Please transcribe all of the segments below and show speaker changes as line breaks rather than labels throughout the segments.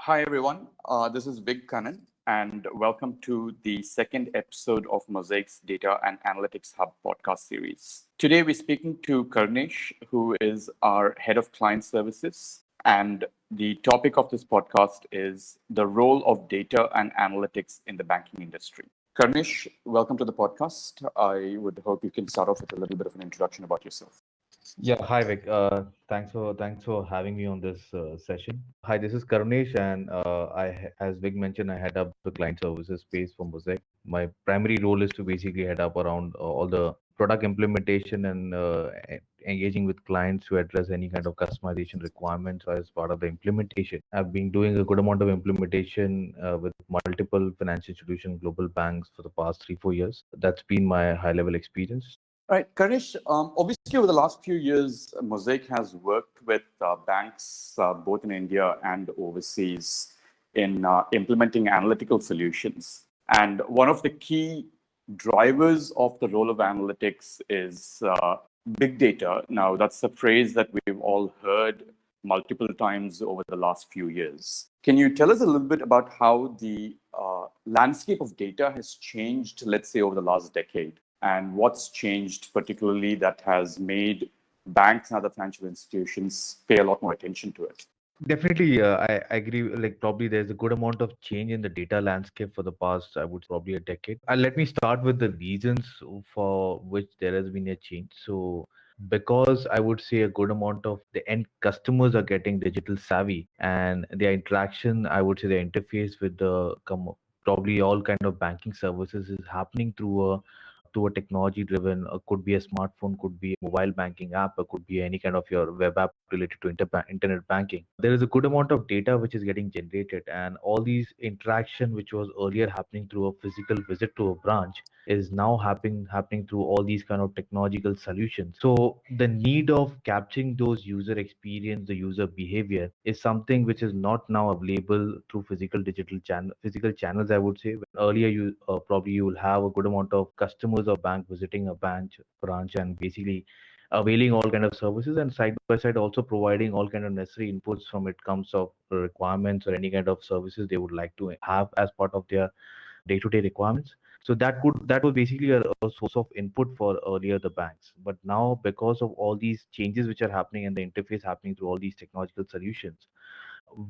Hi, everyone. This is Vig Kannan, and welcome to the second episode of Mosaic's Data and Analytics Hub podcast series. Today, we're speaking to Karnish, who is our head of client services. And the topic of this podcast is the role of data and analytics in the banking industry. Karnish, welcome to the podcast. I would hope you can start off with a little bit of an introduction about yourself.
Yeah, hi Vic. Thanks for having me on this session. Hi, this is Karunesh, and as Vic mentioned, I head up the client services space for Mosaic. My primary role is to basically head up around all the product implementation and engaging with clients to address any kind of customization requirements as part of the implementation. I've been doing a good amount of implementation with multiple financial institutions, global banks for the past 3-4 years. That's been my high-level experience.
Right, Karish, obviously over the last few years, Mosaic has worked with banks both in India and overseas in implementing analytical solutions. And one of the key drivers of the role of analytics is big data. Now, that's a phrase that we've all heard multiple times over the last few years. Can you tell us a little bit about how the landscape of data has changed, let's say, over the last decade? And what's changed particularly that has made banks and other financial institutions pay a lot more attention to it?
Definitely, I agree. Like, probably there's a good amount of change in the data landscape for the past, I would say, probably a decade. Let me start with the reasons for which there has been a change. So, because I would say a good amount of the end customers are getting digital savvy, and their interaction, I would say, the interface with the probably all kind of banking services is happening through a technology driven, could be a smartphone, could be a mobile banking app, or could be any kind of your web app related to internet banking. There is a good amount of data which is getting generated, and all these interaction which was earlier happening through a physical visit to a branch is now happening through all these kind of technological solutions. So the need of capturing those user experience, the user behavior, is something which is not now available through physical channels, I would say. Earlier, you probably you will have a good amount of customers or bank visiting a branch and basically availing all kind of services, and side by side also providing all kind of necessary inputs from it comes of requirements or any kind of services they would like to have as part of their day-to-day requirements. So that was basically a source of input for earlier the banks. But now, because of all these changes which are happening and the interface happening through all these technological solutions,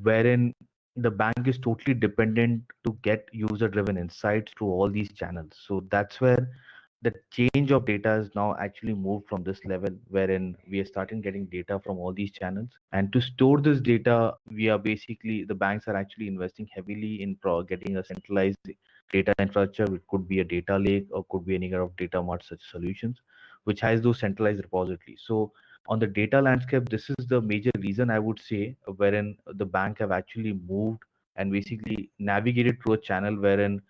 wherein the bank is totally dependent to get user driven insights through all these channels. So that's where the change of data is now actually moved from this level, wherein we are starting getting data from all these channels. And to store this data, we are basically, the banks are actually investing heavily in getting a centralized data infrastructure. It could be a data lake or could be any kind of data mart such solutions, which has those centralized repositories. So on the data landscape, this is the major reason I would say, wherein the bank have actually moved and basically navigated through a channel wherein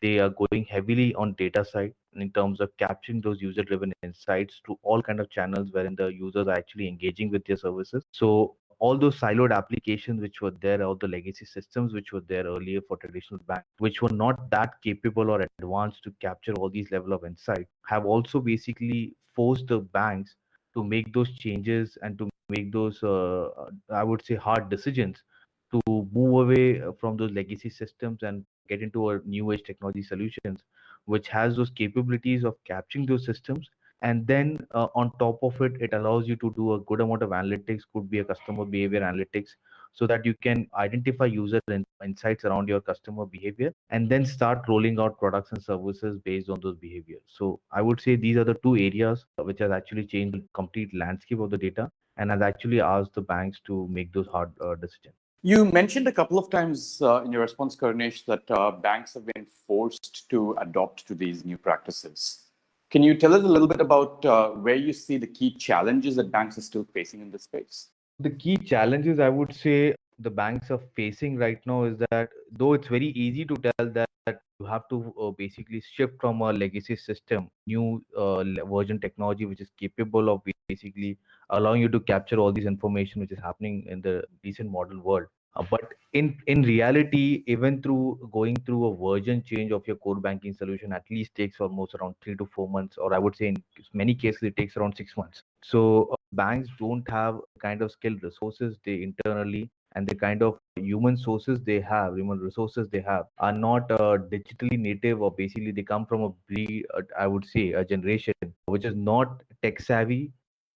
they are going heavily on data side in terms of capturing those user driven insights to all kind of channels wherein the users are actually engaging with their services. So all those siloed applications which were there, all the legacy systems which were there earlier for traditional banks, which were not that capable or advanced to capture all these level of insight, have also basically forced the banks to make those changes and to make those, I would say, hard decisions to move away from those legacy systems and get into a new age technology solutions, which has those capabilities of capturing those systems. And then on top of it, it allows you to do a good amount of analytics, could be a customer behavior analytics, so that you can identify user insights around your customer behavior and then start rolling out products and services based on those behaviors. So I would say these are the two areas which has actually changed the complete landscape of the data and has actually asked the banks to make those hard decisions.
You mentioned a couple of times in your response, Karnish, that banks have been forced to adopt to these new practices. Can you tell us a little bit about where you see the key challenges that banks are still facing in this space?
The key challenges I would say the banks are facing right now is that though it's very easy to tell that you have to basically shift from a legacy system, new version technology which is capable of basically allowing you to capture all this information which is happening in the recent modern world. But in reality, even through going through a version change of your core banking solution, at least takes almost around 3 to 4 months, or I would say in many cases it takes around 6 months. So banks don't have kind of skilled resources they internally, and the kind of human sources they have, human resources they have, are not digitally native, or basically they come from a breed, I would say, a generation which is not tech savvy.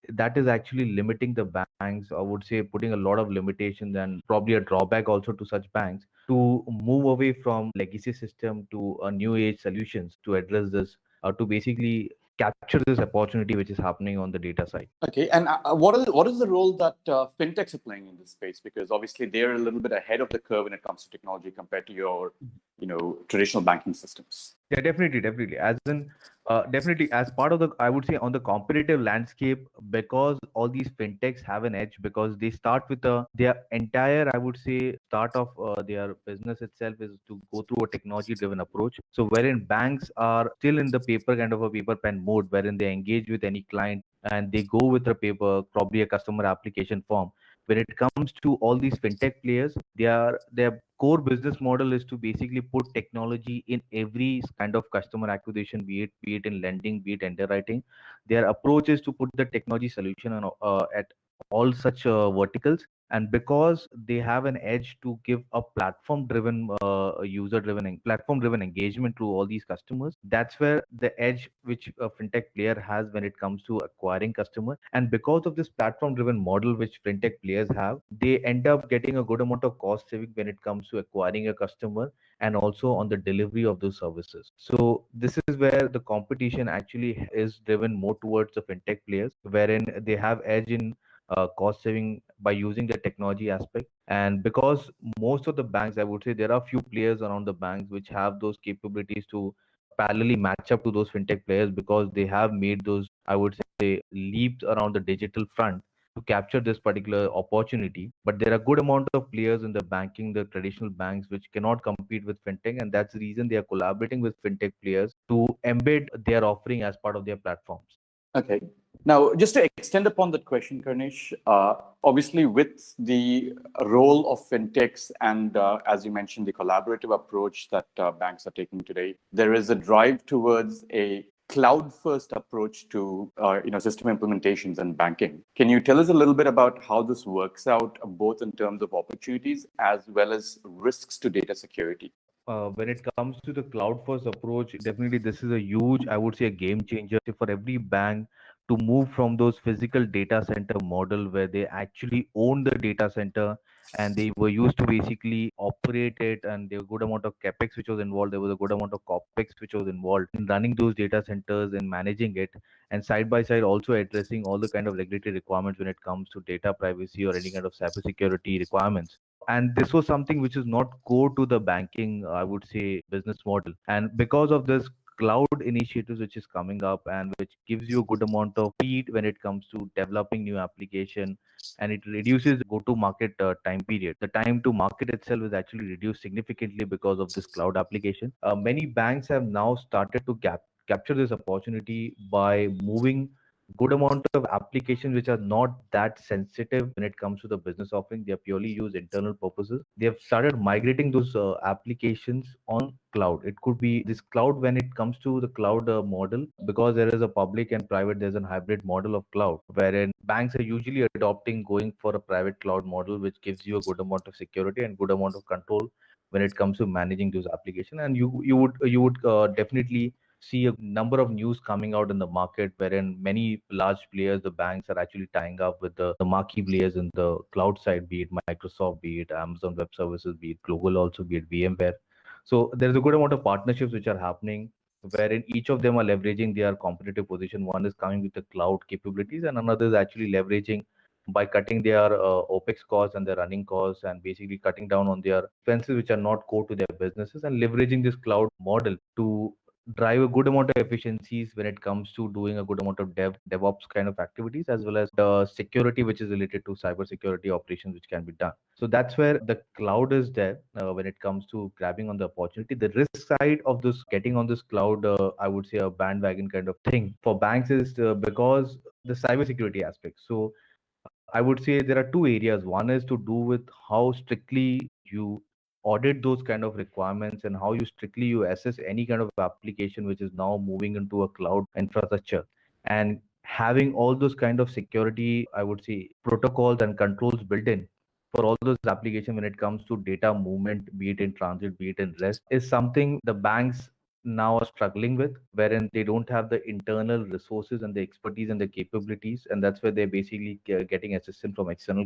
That is actually limiting the banks, I would say, putting a lot of limitations and probably a drawback also to such banks to move away from legacy system to a new age solutions to address this, to basically capture this opportunity which is happening on the data side.
Okay, and what is the role that fintechs are playing in this space? Because obviously they're a little bit ahead of the curve when it comes to technology compared to your, traditional banking systems.
Yeah, definitely, definitely. As in, definitely as part of the, I would say, on the competitive landscape, because all these fintechs have an edge because they start with their entire, I would say, start of their business itself is to go through a technology-driven approach. So wherein banks are still in the paper kind of a paper pen mode, wherein they engage with any client and they go with a paper, probably a customer application form. When it comes to all these fintech players, their core business model is to basically put technology in every kind of customer acquisition, be it in lending, be it underwriting. Their approach is to put the technology solution on, at all such verticals. And because they have an edge to give a platform driven, user driven, platform driven engagement to all these customers, that's where the edge which a fintech player has when it comes to acquiring customer. And because of this platform driven model which fintech players have, they end up getting a good amount of cost saving when it comes to acquiring a customer and also on the delivery of those services. So this is where the competition actually is driven more towards the fintech players, wherein they have edge in cost saving by using the technology aspect. And because most of the banks, I would say, there are few players around the banks which have those capabilities to parallelly match up to those fintech players, because they have made those, I would say, leaps around the digital front to capture this particular opportunity. But there are good amount of players in the banking, the traditional banks, which cannot compete with fintech, and that's the reason they are collaborating with fintech players to embed their offering as part of their platforms.
Okay. Now, just to extend upon that question, Karnish, obviously with the role of fintechs and, as you mentioned, the collaborative approach that banks are taking today, there is a drive towards a cloud-first approach to, system implementations and banking. Can you tell us a little bit about how this works out, both in terms of opportunities as well as risks to data security?
When it comes to the cloud first approach, definitely this is a huge, I would say, a game changer for every bank to move from those physical data center model where they actually own the data center and they were used to basically operate it, and there was a good amount of capex which was involved. There was a good amount of capex which was involved in running those data centers and managing it, and side by side also addressing all the kind of regulatory requirements when it comes to data privacy or any kind of cybersecurity requirements. And this was something which is not core to the banking, I would say, business model. And because of this cloud initiatives which is coming up and which gives you a good amount of speed when it comes to developing new application, and it reduces go to market time period, the time to market itself is actually reduced significantly because of this cloud application. Many banks have now started to capture this opportunity by moving good amount of applications which are not that sensitive when it comes to the business offering. They are purely used internal purposes. They have started migrating those applications on cloud. It could be this cloud when it comes to the cloud model, because there is a public and private, there's a hybrid model of cloud, wherein banks are usually adopting going for a private cloud model, which gives you a good amount of security and good amount of control when it comes to managing those applications. And you would definitely see a number of news coming out in the market wherein many large players, the banks, are actually tying up with the marquee players in the cloud side, be it Microsoft, be it Amazon Web Services, be it Google, also be it VMware. So there's a good amount of partnerships which are happening wherein each of them are leveraging their competitive position. One is coming with the cloud capabilities, and another is actually leveraging by cutting their OPEX costs and their running costs, and basically cutting down on their expenses which are not core to their businesses, and leveraging this cloud model to drive a good amount of efficiencies when it comes to doing a good amount of DevOps kind of activities, as well as the security which is related to cyber security operations which can be done. So that's where the cloud is there when it comes to grabbing on the opportunity. The risk side of this getting on this cloud, I would say, a bandwagon kind of thing for banks is because the cyber security aspect. So I would say there are two areas. One is to do with how strictly you audit those kind of requirements and how you strictly you assess any kind of application which is now moving into a cloud infrastructure, and having all those kind of security, I would say, protocols and controls built in for all those applications when it comes to data movement, be it in transit, be it in rest, is something the banks now are struggling with, wherein they don't have the internal resources and the expertise and the capabilities, and that's where they're basically getting assistance from external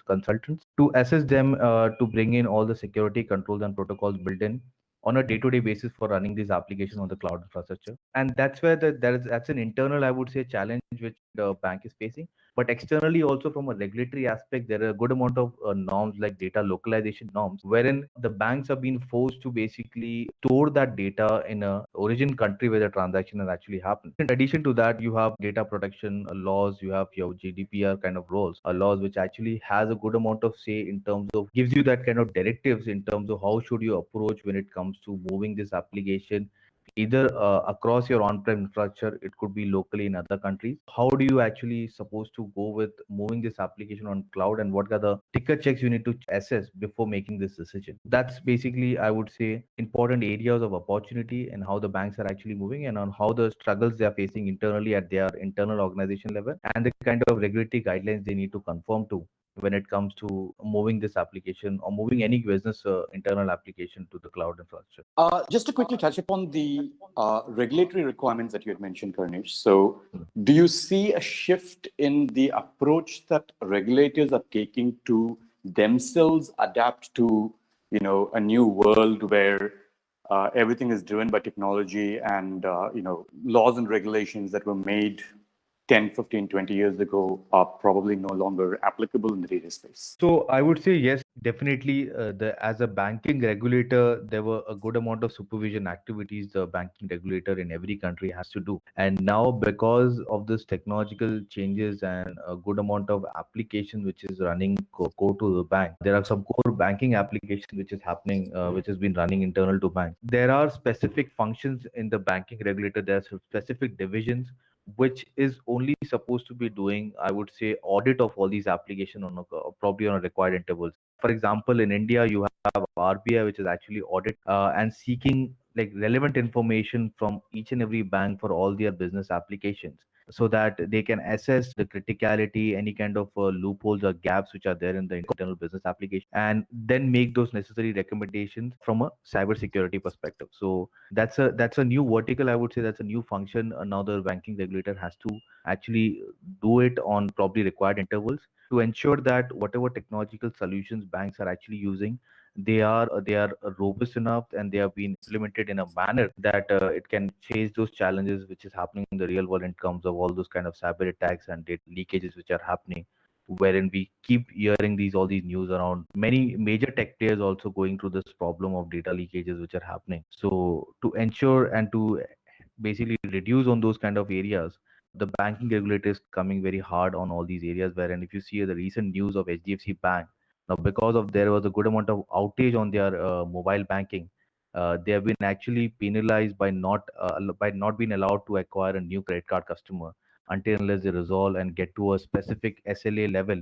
consultants to assist them to bring in all the security controls and protocols built in on a day-to-day basis for running these applications on the cloud infrastructure. And that's where that's an internal, I would say, challenge which the bank is facing. But externally, also from a regulatory aspect, there are a good amount of norms like data localization norms, wherein the banks are being forced to basically store that data in a origin country where the transaction has actually happened. In addition to that, you have data protection laws, you have your GDPR kind of laws which actually has a good amount of say in terms of gives you that kind of directives in terms of how should you approach when it comes to moving this application either across your on-prem infrastructure, it could be locally in other countries. How do you actually supposed to go with moving this application on cloud, and what are the ticker checks you need to assess before making this decision? That's basically, I would say, important areas of opportunity and how the banks are actually moving and on how the struggles they are facing internally at their internal organization level and the kind of regulatory guidelines they need to conform to when it comes to moving this application or moving any business internal application to the cloud infrastructure.
Just to quickly touch upon the regulatory requirements that you had mentioned, Karnish. So, do you see a shift in the approach that regulators are taking to themselves adapt to, a new world where everything is driven by technology and, laws and regulations that were made 10, 15, 20 years ago are probably no longer applicable in the data space?
So I would say yes, definitely. The as a banking regulator, there were a good amount of supervision activities the banking regulator in every country has to do. And now, because of this technological changes and a good amount of application which is running core to the bank, there are some core banking applications which is happening, which has been running internal to bank. There are specific functions in the banking regulator. There are some specific divisions which is only supposed to be doing, I would say, audit of all these applications on probably on a required intervals. For example, in India, you have RBI, which is actually audit and seeking like relevant information from each and every bank for all their business applications so that they can assess the criticality, any kind of loopholes or gaps which are there in the internal business application, and then make those necessary recommendations from a cybersecurity perspective. So that's a new vertical, I would say. That's a new function. Now the banking regulator has to actually do it on probably required intervals to ensure that whatever technological solutions banks are actually using, they are robust enough and they have been implemented in a manner that it can face those challenges which is happening in the real world in terms of all those kind of cyber attacks and data leakages which are happening, wherein we keep hearing all these news around many major tech players also going through this problem of data leakages which are happening. So to ensure and to basically reduce on those kind of areas, the banking regulator is coming very hard on all these areas. Wherein if you see the recent news of HDFC Bank, now because of there was a good amount of outage on their mobile banking, they have been actually penalized by not being allowed to acquire a new credit card customer until unless they resolve and get to a specific SLA level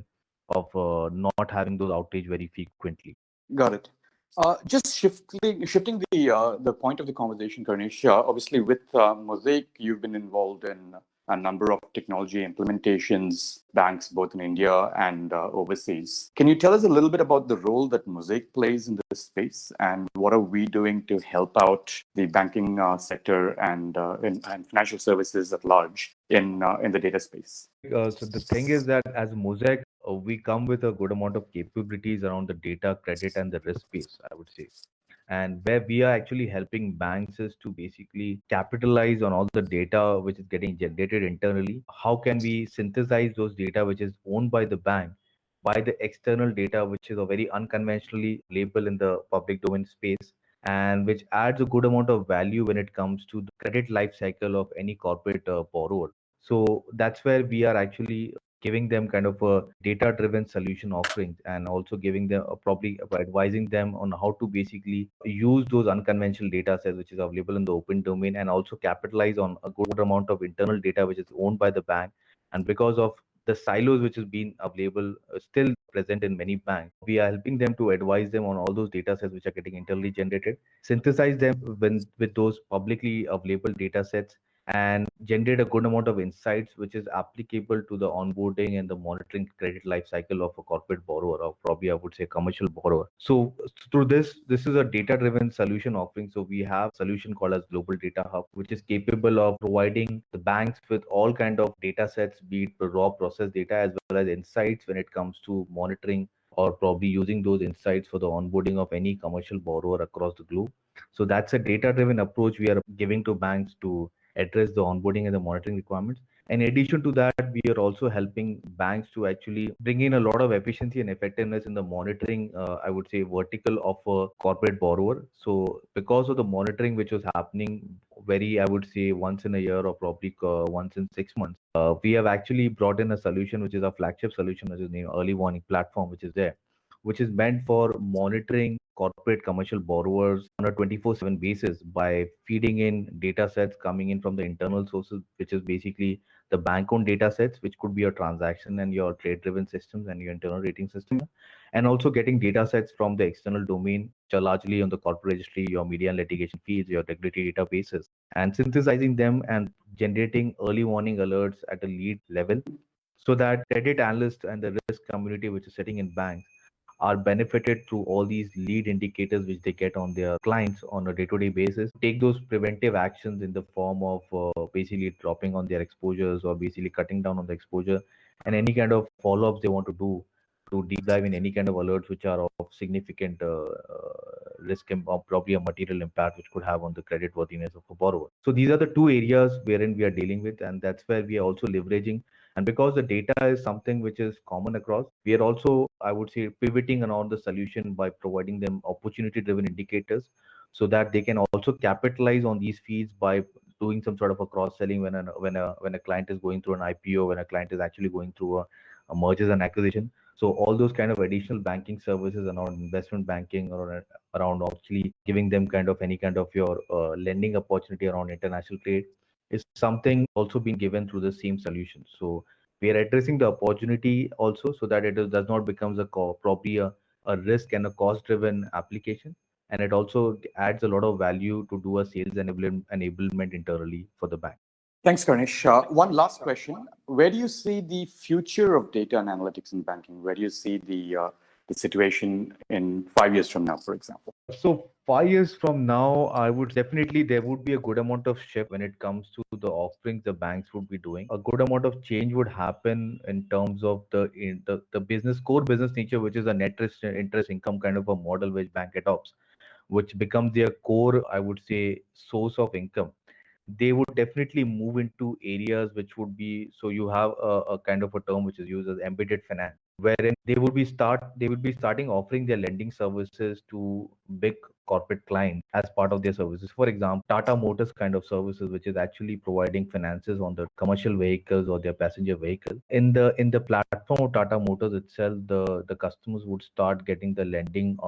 of not having those outage very frequently.
Got it. Just shifting the point of the conversation, Karnish. Obviously, with Mosaic, you've been involved in a number of technology implementations, banks both in India and overseas. Can you tell us a little bit about the role that Mosaic plays in this space, and what are we doing to help out the banking sector and financial services at large in the data space?
So the thing is that as Mosaic, we come with a good amount of capabilities around the data, credit, and the risk space, I would say. And where we are actually helping banks is to basically capitalize on all the data which is getting generated internally. How can we synthesize those data which is owned by the bank by the external data which is a very unconventionally labeled in the public domain space, and which adds a good amount of value when it comes to the credit life cycle of any corporate borrower. So that's where we are actually giving them kind of a data driven solution offerings, and also giving them probably advising them on how to basically use those unconventional data sets which is available in the open domain, and also capitalize on a good amount of internal data which is owned by the bank. And because of the silos which has been available still present in many banks, we are helping them to advise them on all those data sets which are getting internally generated, synthesize them with those publicly available data sets, and generate a good amount of insights which is applicable to the onboarding and the monitoring credit life cycle of a corporate borrower, or probably I would say commercial borrower. So through this is a data driven solution offering. So we have a solution called as Global Data Hub, which is capable of providing the banks with all kind of data sets, be it the raw process data as well as insights when it comes to monitoring, or probably using those insights for the onboarding of any commercial borrower across the globe. So that's a data driven approach we are giving to banks to address the onboarding and the monitoring requirements. In addition to that, we are also helping banks to actually bring in a lot of efficiency and effectiveness in the monitoring, I would say, vertical of a corporate borrower. So because of the monitoring which was happening very, I would say, once in a year or probably once in 6 months, we have actually brought in a solution which is a flagship solution, which is named Early Warning Platform, which is there, which is meant for monitoring corporate commercial borrowers on a 24/7 basis by feeding in data sets coming in from the internal sources, which is basically the bank owned data sets, which could be your transaction and your trade driven systems and your internal rating system, and also getting data sets from the external domain, which are largely on the corporate registry, your media and litigation feeds, your regulatory databases, and synthesizing them and generating early warning alerts at a lead level so that credit analysts and the risk community which is sitting in banks are benefited through all these lead indicators which they get on their clients on a day-to-day basis. Take those preventive actions in the form of basically dropping on their exposures or basically cutting down on the exposure, and any kind of follow-ups they want to do to deep dive in any kind of alerts which are of significant risk and or probably a material impact which could have on the credit worthiness of a borrower. So these are the two areas wherein we are dealing with, and that's where we are also leveraging. And because the data is something which is common across, we are also, I would say, pivoting around the solution by providing them opportunity driven indicators so that they can also capitalize on these feeds by doing some sort of a cross selling when a client is going through an IPO, when a client is actually going through a mergers and acquisition. So all those kind of additional banking services around investment banking or around actually giving them kind of any kind of your lending opportunity around international trade is something also being given through the same solution. So we are addressing the opportunity also so that does not becomes probably a risk and a cost driven application. And it also adds a lot of value to do a sales enablement internally for the bank.
Thanks, Karnish. One last question. Where do you see the future of data and analytics in banking? Where do you see the situation in 5 years from now, for example?
So 5 years from now, I would definitely there would be a good amount of shift when it comes to the offerings the banks would be doing. A good amount of change would happen in terms of the business core business nature, which is a net interest income kind of a model which bank adopts, which becomes their core, I would say, source of income. They would definitely move into areas which would be, so you have a kind of a term which is used as embedded finance, wherein they will be starting offering their lending services to big corporate clients as part of their services. For example, Tata Motors kind of services, which is actually providing finances on the commercial vehicles or their passenger vehicle. In the platform of Tata Motors itself, the customers would start getting the lending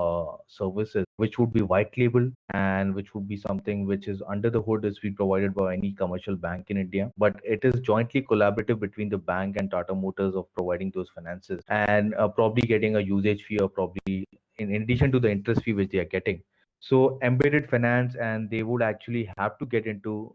services, which would be white label and which would be something which is under the hood is be provided by any commercial bank in India. But it is jointly collaborative between the bank and Tata Motors of providing those finances and probably getting a usage fee or probably in addition to the interest fee which they are getting. So embedded finance, and they would actually have to get into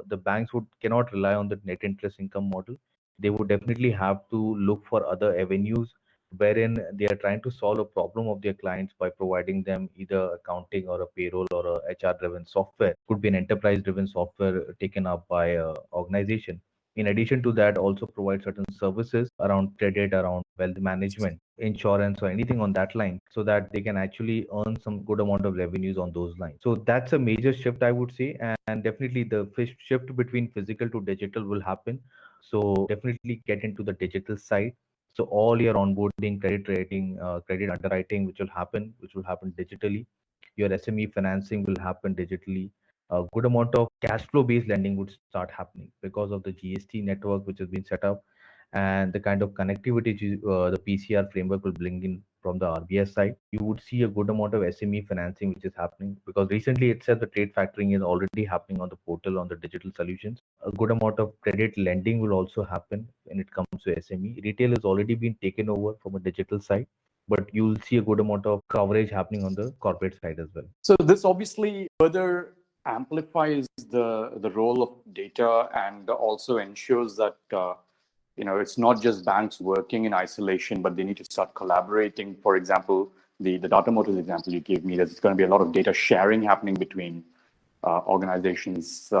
the banks would cannot rely on the net interest income model. They would definitely have to look for other avenues wherein they are trying to solve a problem of their clients by providing them either accounting or a payroll or a HR driven software. Could be an enterprise driven software taken up by a organization. In addition to that, also provide certain services around credit, around wealth management, insurance, or anything on that line, so that they can actually earn some good amount of revenues on those lines. So that's a major shift, I would say, and definitely the shift between physical to digital will happen. So definitely get into the digital side. So all your onboarding, credit rating, credit underwriting, which will happen digitally. Your SME financing will happen digitally. A good amount of cash flow based lending would start happening because of the GST network which has been set up and the kind of connectivity the PCR framework will bring in from the RBS side. You would see a good amount of SME financing which is happening because recently itself the trade factoring is already happening on the portal on the digital solutions. A good amount of credit lending will also happen when it comes to SME. Retail has already been taken over from a digital side, but you'll see a good amount of coverage happening on the corporate side as well.
So this obviously further amplifies the role of data and also ensures that it's not just banks working in isolation, but they need to start collaborating. For example, the data motors example you gave me, there's going to be a lot of data sharing happening between organizations,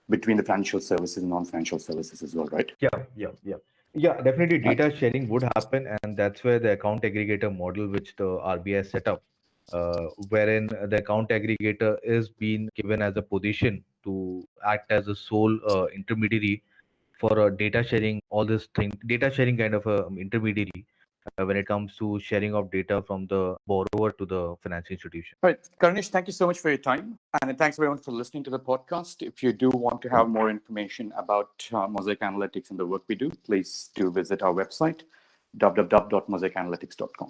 between the financial services and non-financial services as well, right?
Yeah, definitely
Right.
data sharing would happen, and that's where the account aggregator model, which the RBI set up, wherein the account aggregator is being given as a position to act as a sole intermediary for data sharing, all this thing, data sharing kind of a intermediary when it comes to sharing of data from the borrower to the financial institution.
All right, Karnish, thank you so much for your time. And thanks everyone for listening to the podcast. If you do want to have more information about Mosaic Analytics and the work we do, please do visit our website, www.mosaicanalytics.com.